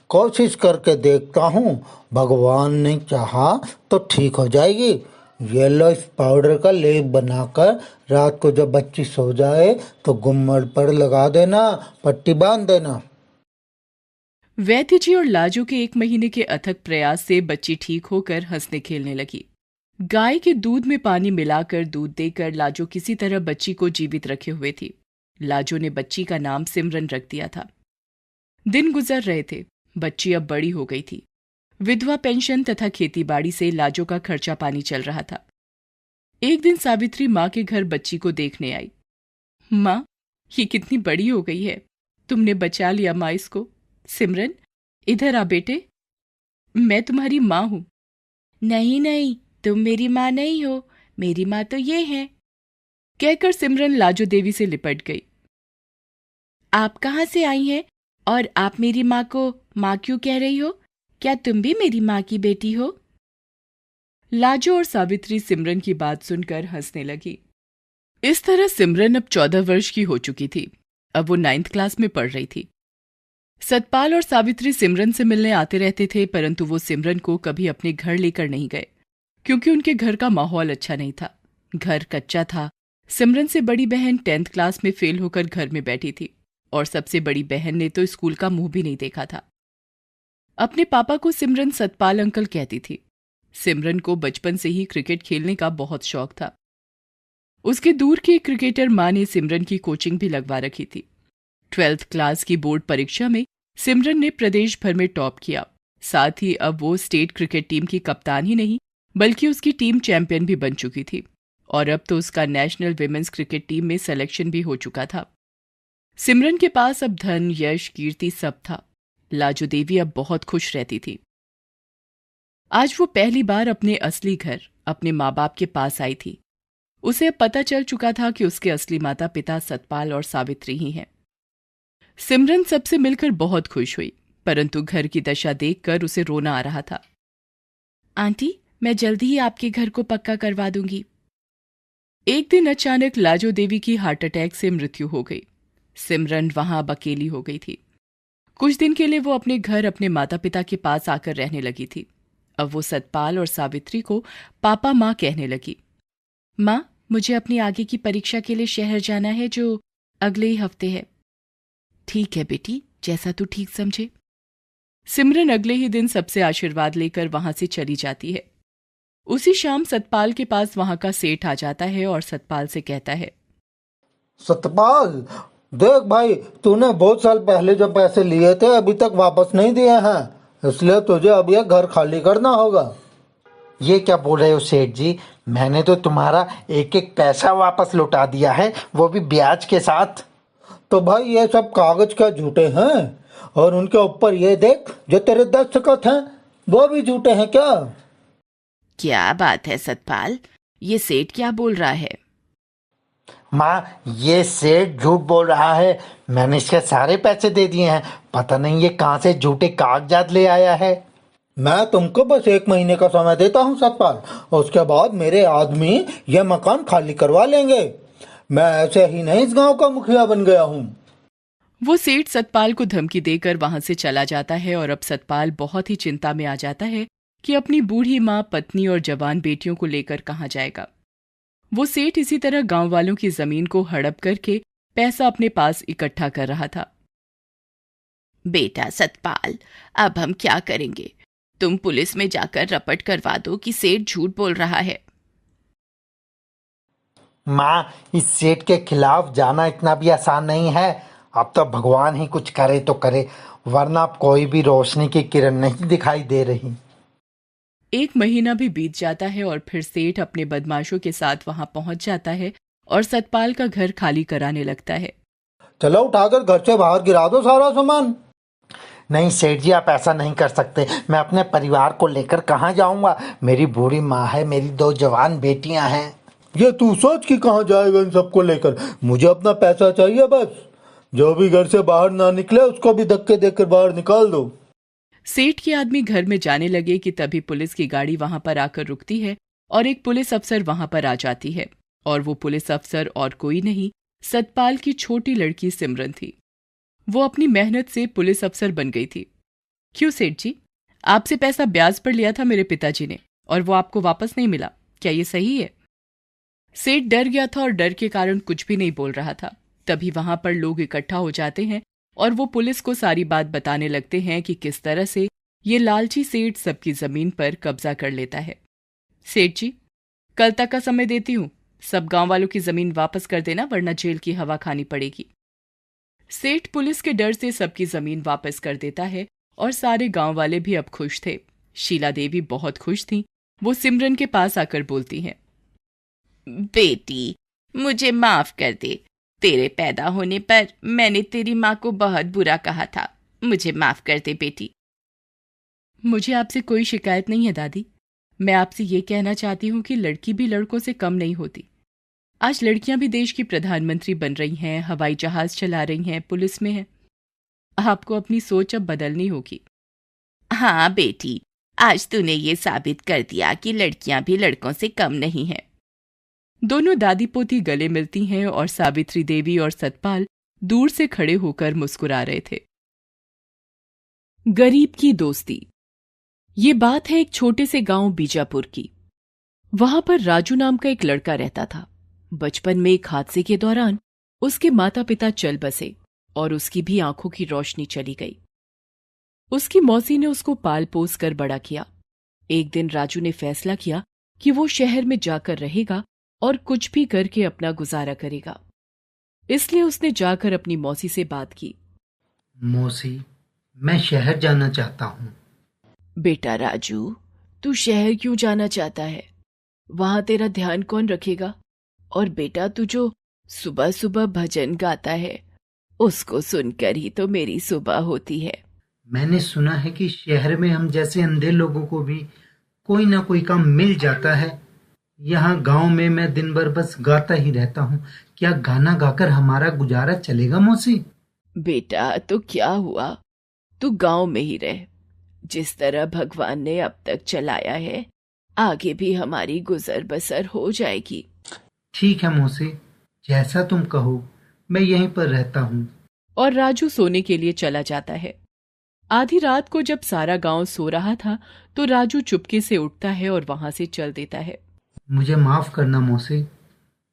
कोशिश करके देखता हूँ। भगवान ने चाहा तो ठीक हो जाएगी। ये लो, इस पाउडर का लेप बनाकर रात को जब बच्ची सो जाए तो गुम्मड़ पर लगा देना, पट्टी बांध देना। वैद्य जी और लाजो के 1 महीने के अथक प्रयास से बच्ची ठीक होकर हंसने खेलने लगी। गाय के दूध में पानी मिलाकर दूध देकर लाजो किसी तरह बच्ची को जीवित रखे हुए थी। लाजो ने बच्ची का नाम सिमरन रख दिया था। दिन गुजर रहे थे। बच्ची अब बड़ी हो गई थी। विधवा पेंशन तथा खेतीबाड़ी से लाजो का खर्चा पानी चल रहा था। एक दिन सावित्री माँ के घर बच्ची को देखने आई। माँ, ये कितनी बड़ी हो गई है, तुमने बचा लिया माँ इसको। सिमरन, इधर आ बेटे, मैं तुम्हारी माँ हूं। नहीं नहीं, तुम मेरी माँ नहीं हो, मेरी माँ तो ये है। कहकर सिमरन लाजो देवी से लिपट गई। आप कहाँ से आई हैं और आप मेरी माँ को माँ क्यों कह रही हो? क्या तुम भी मेरी माँ की बेटी हो? लाजो और सावित्री सिमरन की बात सुनकर हंसने लगी। इस तरह सिमरन अब 14 वर्ष की हो चुकी थी। अब वो 9th क्लास में पढ़ रही थी। सतपाल और सावित्री सिमरन से मिलने आते रहते थे, परंतु वो सिमरन को कभी अपने घर लेकर नहीं गए, क्योंकि उनके घर का माहौल अच्छा नहीं था। घर कच्चा था। सिमरन से बड़ी बहन 10th क्लास में फेल होकर घर में बैठी थी और सबसे बड़ी बहन ने तो स्कूल का मुंह भी नहीं देखा था। अपने पापा को सिमरन सतपाल अंकल कहती थी। सिमरन को बचपन से ही क्रिकेट खेलने का बहुत शौक था। उसके दूर के क्रिकेटर माँ ने सिमरन की कोचिंग भी लगवा रखी थी। 12th क्लास की बोर्ड परीक्षा में सिमरन ने प्रदेश भर में टॉप किया। साथ ही अब वो स्टेट क्रिकेट टीम की कप्तान ही नहीं बल्कि उसकी टीम चैंपियन भी बन चुकी थी और अब तो उसका नेशनल विमेंस क्रिकेट टीम में सिलेक्शन भी हो चुका था। सिमरन के पास अब धन, यश, कीर्ति सब था। लाजो देवी अब बहुत खुश रहती थी। आज वो पहली बार अपने असली घर, अपने माँ बाप के पास आई थी। उसे अब पता चल चुका था कि उसके असली माता पिता सतपाल और सावित्री ही हैं। सिमरन सबसे मिलकर बहुत खुश हुई, परंतु घर की दशा देखकर उसे रोना आ रहा था। आंटी, मैं जल्दी ही आपके घर को पक्का करवा दूंगी। एक दिन अचानक लाजो देवी की हार्ट अटैक से मृत्यु हो गई। सिमरन वहां अब अकेली हो गई थी। कुछ दिन के लिए वो अपने घर, अपने माता पिता के पास आकर रहने लगी थी। अब वो सतपाल और सावित्री को पापा माँ कहने लगी। माँ, मुझे अपनी आगे की परीक्षा के लिए शहर जाना है जो अगले ही हफ्ते है। ठीक है बेटी, जैसा तू ठीक समझे। सिमरन अगले ही दिन सबसे आशीर्वाद लेकर वहां से चली जाती है। उसी शाम सतपाल के पास वहां का सेठ आ जाता है और सतपाल से कहता है, सतपाल, देख भाई, तूने बहुत साल पहले जो पैसे लिए थे अभी तक वापस नहीं दिए हैं, इसलिए तुझे अब यह घर खाली करना होगा। ये क्या बोल रहे हो सेठ जी? मैंने तो तुम्हारा एक एक पैसा वापस लौटा दिया है, वो भी ब्याज के साथ। तो भाई ये सब कागज का झूठे हैं, और उनके ऊपर ये देख जो तेरे दस्तखत हैं वो भी झूठे हैं क्या? क्या बात है सतपाल, ये सेठ क्या बोल रहा है? माँ, ये सेठ झूठ बोल रहा है। मैंने इसके सारे पैसे दे दिए हैं। पता नहीं ये कहाँ से झूठे कागजात ले आया है। मैं तुमको बस 1 महीने का समय देता हूँ सतपाल, और उसके बाद मेरे आदमी यह मकान खाली करवा लेंगे। मैं ऐसे ही नहीं इस गांव का मुखिया बन गया हूँ। वो सेठ सतपाल को धमकी देकर वहां से चला जाता है और अब सतपाल बहुत ही चिंता में आ जाता है कि अपनी बूढ़ी माँ, पत्नी और जवान बेटियों को लेकर कहाँ जाएगा। वो सेठ इसी तरह गांव वालों की जमीन को हड़प करके पैसा अपने पास इकट्ठा कर रहा था। बेटा सतपाल, अब हम क्या करेंगे? तुम पुलिस में जाकर रपट करवा दो कि सेठ झूठ बोल रहा है। माँ, इस सेठ के खिलाफ जाना इतना भी आसान नहीं है। अब तो भगवान ही कुछ करे तो करे, वरना अब कोई भी रोशनी की किरण नहीं दिखाई दे रही। 1 महीना भी बीत जाता है और फिर सेठ अपने बदमाशों के साथ वहां पहुंच जाता है और सतपाल का घर खाली कराने लगता है। चलो उठाकर घर से बाहर गिरा दो सारा सामान। नहीं सेठ जी, आप ऐसा नहीं कर सकते। मैं अपने परिवार को लेकर कहाँ जाऊंगा? मेरी बूढ़ी माँ है, मेरी 2 जवान बेटियां हैं। ये तू सोच कि कहाँ जाएगा इन सबको लेकर? मुझे अपना पैसा चाहिए बस। जो भी घर से बाहर ना निकले उसको भी धक्के देकर बाहर निकाल दो। सेठ के आदमी घर में जाने लगे कि तभी पुलिस की गाड़ी वहां पर आकर रुकती है और एक पुलिस अफसर वहां पर आ जाती है। और वो पुलिस अफसर और कोई नहीं, सतपाल की छोटी लड़की सिमरन थी। वो अपनी मेहनत से पुलिस अफसर बन गई थी। क्यों सेठ जी, आपसे पैसा ब्याज पर लिया था मेरे पिताजी ने और वो आपको वापस नहीं मिला, क्या ये सही है? सेठ डर गया था और डर के कारण कुछ भी नहीं बोल रहा था। तभी वहां पर लोग इकट्ठा हो जाते हैं और वो पुलिस को सारी बात बताने लगते हैं कि किस तरह से ये लालची सेठ सबकी जमीन पर कब्जा कर लेता है। सेठ जी, कल तक का समय देती हूँ, सब गांव वालों की जमीन वापस कर देना, वरना जेल की हवा खानी पड़ेगी। सेठ पुलिस के डर से सबकी जमीन वापस कर देता है और सारे गांव वाले भी अब खुश थे। शीला देवी बहुत खुश थीं। वो सिमरन के पास आकर बोलती हैं, बेटी, मुझे माफ कर दे। तेरे पैदा होने पर मैंने तेरी माँ को बहुत बुरा कहा था। मुझे माफ कर दे बेटी। मुझे आपसे कोई शिकायत नहीं है दादी। मैं आपसे ये कहना चाहती हूँ कि लड़की भी लड़कों से कम नहीं होती। आज लड़कियां भी देश की प्रधानमंत्री बन रही हैं, हवाई जहाज चला रही हैं, पुलिस में हैं। आपको अपनी सोच अब बदलनी होगी। हाँ बेटी, आज तूने ये साबित कर दिया कि लड़कियां भी लड़कों से कम नहीं हैं। दोनों दादी पोती गले मिलती हैं और सावित्री देवी और सतपाल दूर से खड़े होकर मुस्कुरा रहे थे। गरीब की दोस्ती। ये बात है एक छोटे से गांव बीजापुर की। वहां पर राजू नाम का एक लड़का रहता था। बचपन में एक हादसे के दौरान उसके माता पिता चल बसे और उसकी भी आंखों की रोशनी चली गई। उसकी मौसी ने उसको पाल पोस कर बड़ा किया। एक दिन राजू ने फैसला किया कि वो शहर में जाकर रहेगा और कुछ भी करके अपना गुजारा करेगा। इसलिए उसने जाकर अपनी मौसी से बात की। मौसी, मैं शहर जाना चाहता हूँ। बेटा राजू, तू शहर क्यों जाना चाहता है? वहां तेरा ध्यान कौन रखेगा? और बेटा, तू जो सुबह सुबह भजन गाता है, उसको सुनकर ही तो मेरी सुबह होती है। मैंने सुना है कि शहर में हम जैसे अंधे लोगों को भी कोई ना कोई काम मिल जाता है। यहाँ गांव में मैं दिन भर बस गाता ही रहता हूँ। क्या गाना गाकर हमारा गुजारा चलेगा मौसी? बेटा, तो क्या हुआ, तू गांव में ही रह। जिस तरह भगवान ने अब तक चलाया है, आगे भी हमारी गुजर बसर हो जाएगी। ठीक है मौसी, जैसा तुम कहो, मैं यहीं पर रहता हूँ। और राजू सोने के लिए चला जाता है। आधी रात को जब सारा गांव सो रहा था तो राजू चुपके से उठता है और वहां से चल देता है। मुझे माफ करना मौसी,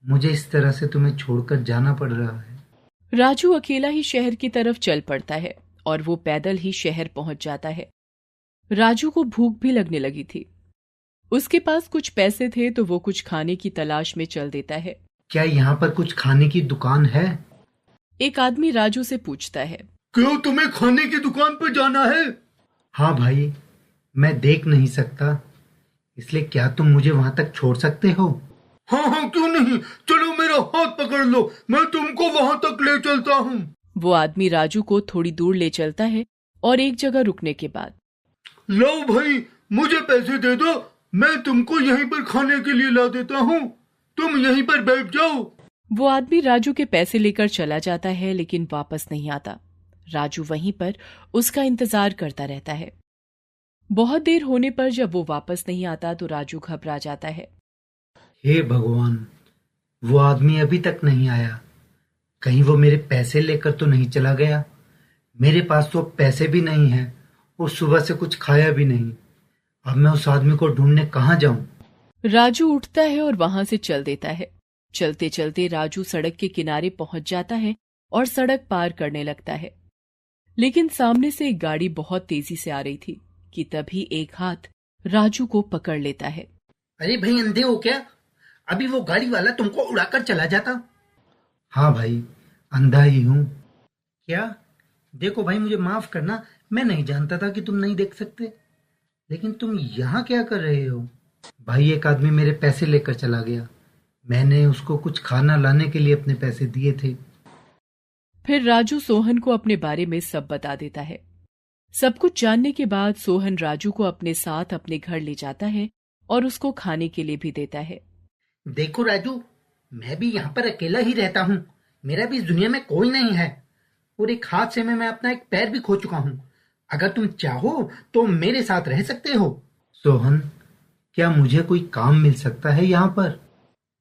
मुझे इस तरह से तुम्हें छोड़कर जाना पड़ रहा है। राजू अकेला ही शहर की तरफ चल पड़ता है और वो पैदल ही शहर पहुंच जाता है। राजू को भूख भी लगने लगी थी। उसके पास कुछ पैसे थे तो वो कुछ खाने की तलाश में चल देता है। क्या यहाँ पर कुछ खाने की दुकान है? एक आदमी राजू से पूछता है। क्यों, तुम्हें खाने की दुकान पर जाना है? हाँ भाई, मैं देख नहीं सकता, इसलिए क्या तुम मुझे वहां तक छोड़ सकते हो? हाँ हाँ, क्यों नहीं, चलो मेरा हाथ पकड़ लो, मैं तुमको वहां तक ले चलता हूँ। वो आदमी राजू को थोड़ी दूर ले चलता है और एक जगह रुकने के बाद, लो भाई, मुझे पैसे दे दो, मैं तुमको यहीं पर खाने के लिए ला देता हूँ, तुम यहीं पर बैठ जाओ। वो आदमी राजू के पैसे लेकर चला जाता है लेकिन वापस नहीं आता। राजू वहीं पर उसका इंतजार करता रहता है। बहुत देर होने पर जब वो वापस नहीं आता तो राजू घबरा जाता है। हे भगवान, वो आदमी अभी तक नहीं आया। कहीं वो मेरे पैसे लेकर तो नहीं चला गया? मेरे पास तो पैसे भी नहीं हैं और सुबह से कुछ खाया भी नहीं। अब मैं उस आदमी को ढूंढने कहाँ जाऊं? राजू उठता है और वहां से चल देता है। चलते चलते राजू सड़क के किनारे पहुंच जाता है और सड़क पार करने लगता है। लेकिन सामने से एक गाड़ी बहुत तेजी से आ रही थी कि तभी एक हाथ राजू को पकड़ लेता है। अरे भाई, अंधे हो क्या? अभी वो गाड़ी वाला तुमको उड़ाकर चला जाता। हाँ भाई, अंधा ही हूँ। क्या? देखो भाई, मुझे माफ करना, मैं नहीं जानता था कि तुम नहीं देख सकते। लेकिन तुम यहाँ क्या कर रहे हो? भाई, एक आदमी मेरे पैसे लेकर चला गया। मैंने उसको कुछ खाना लाने के लिए अपने पैसे दिए थे। फिर राजू सोहन को अपने बारे में सब बता देता है। सब कुछ जानने के बाद सोहन राजू को अपने साथ अपने घर ले जाता है और उसको खाने के लिए भी देता है। देखो राजू, मैं भी यहाँ पर अकेला ही रहता हूँ। मेरा भी इस दुनिया में कोई नहीं है और एक हादसे में मैं अपना एक पैर भी खो चुका हूँ। अगर तुम चाहो तो मेरे साथ रह सकते हो। सोहन, क्या मुझे कोई काम मिल सकता है यहाँ पर?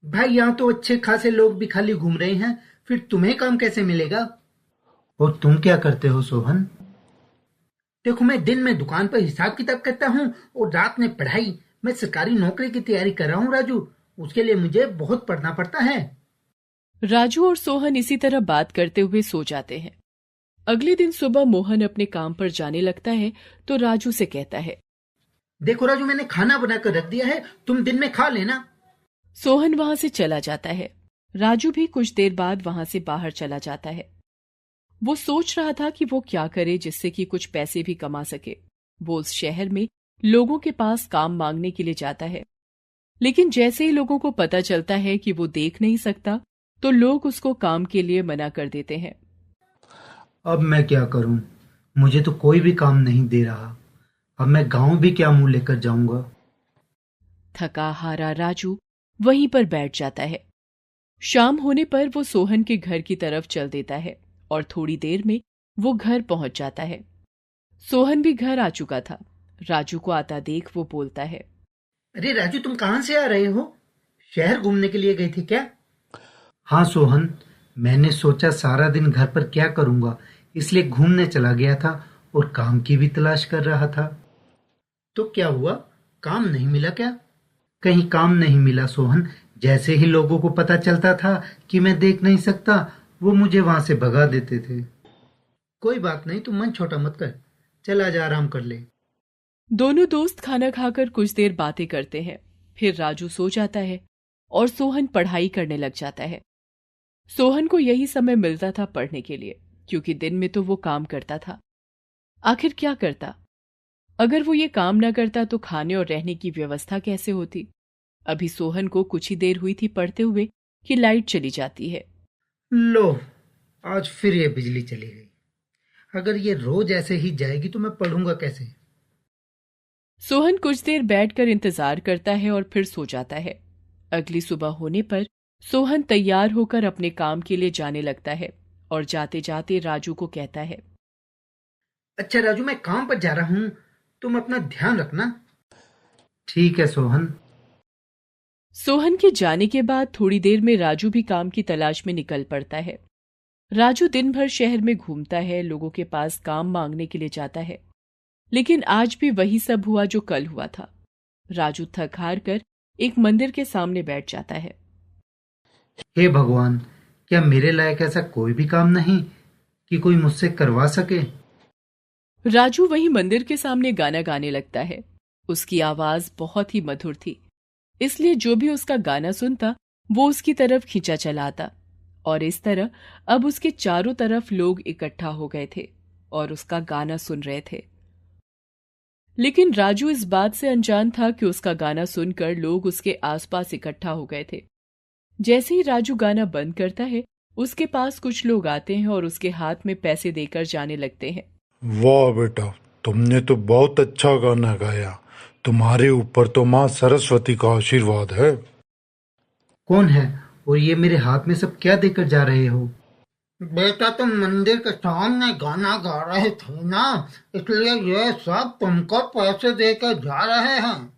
भाई, यहाँ तो अच्छे खासे लोग भी खाली घूम रहे हैं, फिर तुम्हें काम कैसे मिलेगा? और तुम क्या करते हो सोहन? देखो, मैं दिन में दुकान पर हिसाब किताब करता हूँ और रात में पढ़ाई। मैं सरकारी नौकरी की तैयारी कर रहा हूँ राजू, उसके लिए मुझे बहुत पढ़ना पड़ता है। राजू और सोहन इसी तरह बात करते हुए सो जाते हैं। अगले दिन सुबह मोहन अपने काम पर जाने लगता है तो राजू से कहता है, देखो राजू, मैंने खाना बनाकर रख दिया है, तुम दिन में खा लेना। सोहन वहां से चला जाता है। राजू भी कुछ देर बाद वहां से बाहर चला जाता है। वो सोच रहा था कि वो क्या करे जिससे कि कुछ पैसे भी कमा सके। वो उस शहर में लोगों के पास काम मांगने के लिए जाता है, लेकिन जैसे ही लोगों को पता चलता है कि वो देख नहीं सकता तो लोग उसको काम के लिए मना कर देते हैं। अब मैं क्या करूं? मुझे तो कोई भी काम नहीं दे रहा। अब मैं गांव भी क्या मुंह लेकर जाऊंगा? थका हारा राजू वहीं पर बैठ जाता है। शाम होने पर वो सोहन के घर की तरफ चल देता है और थोड़ी देर में वो घर पहुंच जाता है। सोहन भी घर आ चुका था। राजू को आता देख वो बोलता है, अरे राजू, तुम कहां से आ रहे हो? शहर घूमने के लिए गए थे क्या? हाँ सोहन, मैंने सोचा सारा दिन घर पर क्या करूंगा, इसलिए घूमने चला गया था और काम की भी तलाश कर रहा था। तो क्या हुआ, काम नहीं मिला क्या? कहीं काम नहीं मिला सोहन। जैसे ही लोगों को पता चलता था कि मैं देख नहीं सकता, वो मुझे वहां से भगा देते थे। कोई बात नहीं, तुम मन छोटा मत कर, चल आज आराम कर ले। दोनों दोस्त खाना खाकर कुछ देर बातें करते हैं। फिर राजू सो जाता है और सोहन पढ़ाई करने लग जाता है। सोहन को यही समय मिलता था पढ़ने के लिए, क्योंकि दिन में तो वो काम करता था। आखिर क्या करता? अगर वो ये काम न करता तो खाने और रहने की व्यवस्था कैसे होती? अभी सोहन को कुछ ही देर हुई थी पढ़ते हुए कि लाइट चली जाती है। लो, आज फिर ये बिजली चली गई। अगर ये रोज ऐसे ही जाएगी तो मैं पढ़ूंगा कैसे? सोहन कुछ देर बैठकर इंतजार करता है और फिर सो जाता है। अगली सुबह होने पर सोहन तैयार होकर अपने काम के लिए जाने लगता है और जाते जाते राजू को कहता है, अच्छा राजू, मैं काम पर जा रहा हूँ, तुम अपना ध्यान रखना। ठीक है सोहन। सोहन के जाने के बाद थोड़ी देर में राजू भी काम की तलाश में निकल पड़ता है। राजू दिन भर शहर में घूमता है, लोगों के पास काम मांगने के लिए जाता है, लेकिन आज भी वही सब हुआ जो कल हुआ था। राजू थक हार कर एक मंदिर के सामने बैठ जाता है। हे भगवान, क्या मेरे लायक ऐसा कोई भी काम नहीं कि कोई मुझसे करवा सके? राजू वही मंदिर के सामने गाना गाने लगता है। उसकी आवाज बहुत ही मधुर थी, इसलिए जो भी उसका गाना सुनता वो उसकी तरफ खींचा चला आता, और इस तरह अब उसके चारों तरफ लोग इकट्ठा हो गए थे और उसका गाना सुन रहे थे। लेकिन राजू इस बात से अनजान था कि उसका गाना सुनकर लोग उसके आसपास इकट्ठा हो गए थे। जैसे ही राजू गाना बंद करता है, उसके पास कुछ लोग आते हैं और उसके हाथ में पैसे देकर जाने लगते हैं। वाह बेटा, तुमने तो बहुत अच्छा गाना गाया। तुम्हारे ऊपर तो माँ सरस्वती का आशीर्वाद है। कौन है और ये मेरे हाथ में सब क्या देकर जा रहे हो? बेटा, तुम मंदिर के सामने गाना गा रहे थे ना, इसलिए ये सब तुमको पैसे देकर जा रहे हैं।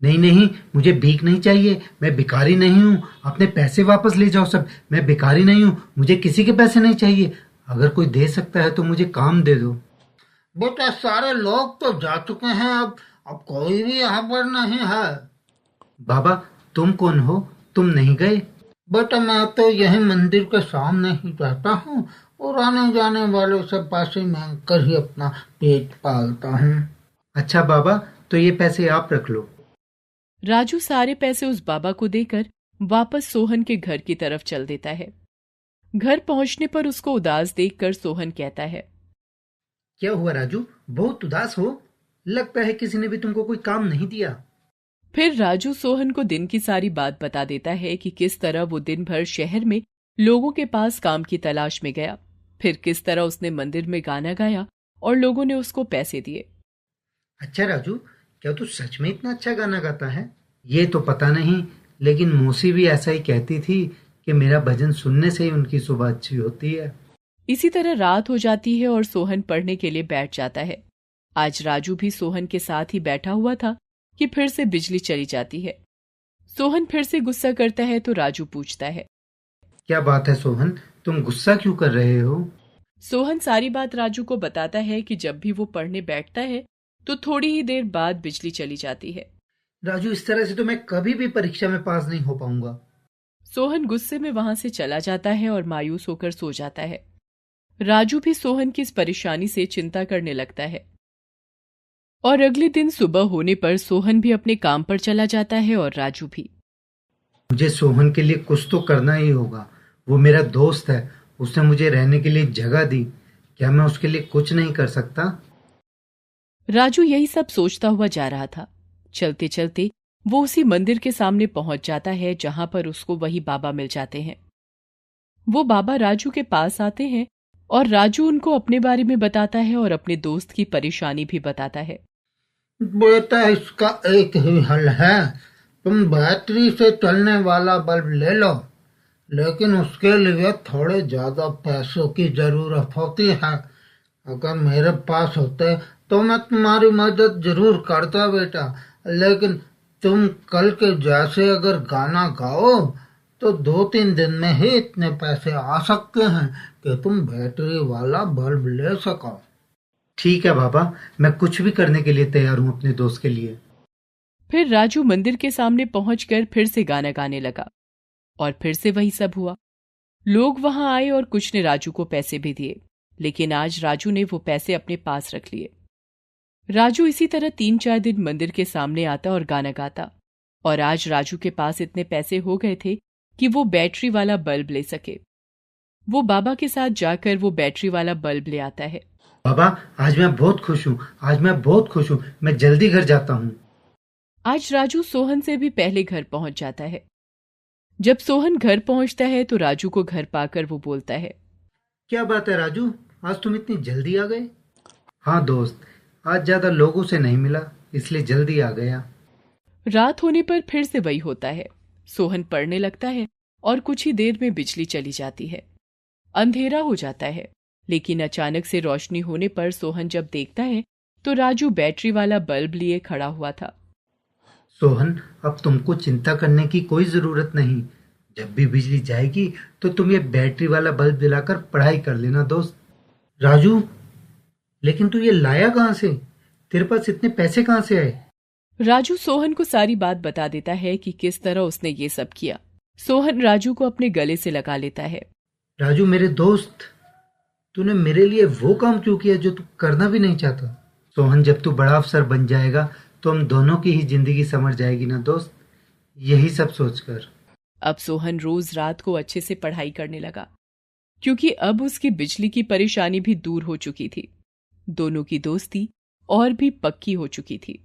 नहीं नहीं, मुझे भीख नहीं चाहिए, मैं भिखारी नहीं हूँ। अपने पैसे वापस ले जाओ सब, मैं भिखारी नहीं हूँ, मुझे किसी के पैसे नहीं चाहिए। अगर कोई दे सकता है तो मुझे काम दे दो। बेटा, सारे लोग तो जा चुके हैं, अब कोई भी यहाँ पर नहीं है। बाबा, तुम कौन हो? तुम नहीं गए? बेटा, मैं तो यही मंदिर के सामने ही रहता हूँ और आने जाने वाले सब पैसे मांग कर ही अपना पेट पालता हूँ। अच्छा बाबा, तो ये पैसे आप रख लो। राजू सारे पैसे उस बाबा को देकर वापस सोहन के घर की तरफ चल देता है। घर पहुंचने पर उसको उदास देखकर सोहन कहता है, क्या हुआ राजू, बहुत उदास हो? लगता है किसी ने भी तुमको कोई काम नहीं दिया। फिर राजू सोहन को दिन की सारी बात बता देता है कि किस तरह वो दिन भर शहर में लोगों के पास काम की तलाश में गया, फिर किस तरह उसने मंदिर में गाना गाया और लोगों ने उसको पैसे दिए। अच्छा राजू, क्या तू सच में इतना अच्छा गाना गाता है? ये तो पता नहीं, लेकिन मौसी भी ऐसा ही कहती थी कि मेरा भजन सुनने से ही उनकी सुबह अच्छी होती है। इसी तरह रात हो जाती है और सोहन पढ़ने के लिए बैठ जाता है। आज राजू भी सोहन के साथ ही बैठा हुआ था कि फिर से बिजली चली जाती है। सोहन फिर से गुस्सा करता है तो राजू पूछता है, क्या बात है सोहन, तुम गुस्सा क्यों कर रहे हो? सोहन सारी बात राजू को बताता है कि जब भी वो पढ़ने बैठता है तो थोड़ी ही देर बाद बिजली चली जाती है। राजू, इस तरह से तो मैं कभी भी परीक्षा में पास नहीं हो पाऊंगा। सोहन गुस्से में वहां से चला जाता है और मायूस होकर सो जाता है। राजू भी सोहन की इस परेशानी से चिंता करने लगता है और अगले दिन सुबह होने पर सोहन भी अपने काम पर चला जाता है और राजू भी। मुझे सोहन के लिए कुछ तो करना ही होगा। वो मेरा दोस्त है, उसने मुझे रहने के लिए जगह दी। क्या मैं उसके लिए कुछ नहीं कर सकता? राजू यही सब सोचता हुआ जा रहा था। चलते चलते वो उसी मंदिर के सामने पहुंच जाता है जहां पर उसको वही बाबा मिल जाते हैं। वो बाबा राजू के पास आते हैं और राजू उनको अपने बारे में बताता है और अपने दोस्त की परेशानी भी बताता है। बेटा, इसका एक ही हल है, तुम बैटरी से चलने वाला बल्ब ले लो, लेकिन उसके लिए थोड़े ज्यादा पैसों की जरूरत होती है। अगर मेरे पास होते तो मैं तुम्हारी मदद जरूर करता बेटा, लेकिन तुम कल के जैसे अगर गाना गाओ तो 2-3 दिन में ही इतने पैसे आ सकते हैं कि तुम बैटरी वाला बल्ब ले सको। ठीक है बाबा, मैं कुछ भी करने के लिए तैयार हूँ अपने दोस्त के लिए। फिर राजू मंदिर के सामने पहुंचकर फिर से गाना गाने लगा और फिर से वही सब हुआ। लोग वहां आए और कुछ ने राजू को पैसे भी दिए, लेकिन आज राजू ने वो पैसे अपने पास रख लिए। राजू इसी तरह 3-4 दिन मंदिर के सामने आता और गाना गाता। और आज राजू के पास इतने पैसे हो गए थे कि वो बैटरी वाला बल्ब ले सके। वो बाबा के साथ जाकर वो बैटरी वाला बल्ब ले आता है। बाबा, आज मैं बहुत खुश हूँ, आज मैं बहुत खुश हूँ, मैं जल्दी घर जाता हूँ। आज राजू सोहन से भी पहले घर पहुंच जाता है। जब सोहन घर पहुंचता है तो राजू को घर पाकर वो बोलता है, क्या बात है राजू, आज तुम इतनी जल्दी आ गए? हाँ दोस्त, आज ज्यादा लोगों से नहीं मिला इसलिए जल्दी आ गया। रात होने पर फिर से वही होता है। सोहन पढ़ने लगता है और कुछ ही देर में बिजली चली जाती है। अंधेरा हो जाता है, लेकिन अचानक से रोशनी होने पर सोहन जब देखता है तो राजू बैटरी वाला बल्ब लिए खड़ा हुआ था। सोहन, अब तुमको चिंता करने की कोई जरूरत नहीं। जब भी बिजली जाएगी तो तुम ये बैटरी वाला बल्ब दिलाकर पढ़ाई कर लेना दोस्त। राजू, लेकिन तू ये लाया कहाँ से? तेरे पास इतने पैसे कहाँ से आए? राजू सोहन को सारी बात बता देता है कि किस तरह उसने ये सब किया। सोहन राजू को अपने गले से लगा लेता है। राजू मेरे दोस्त, तूने मेरे लिए वो काम क्यों किया जो तू करना भी नहीं चाहता? सोहन, जब तू बड़ा अफसर बन जाएगा तो हम दोनों की ही जिंदगी संवर जाएगी ना दोस्त, यही सब सोचकर। अब सोहन रोज रात को अच्छे से पढ़ाई करने लगा, क्योंकि अब उसकी बिजली की परेशानी भी दूर हो चुकी थी। दोनों की दोस्ती और भी पक्की हो चुकी थी।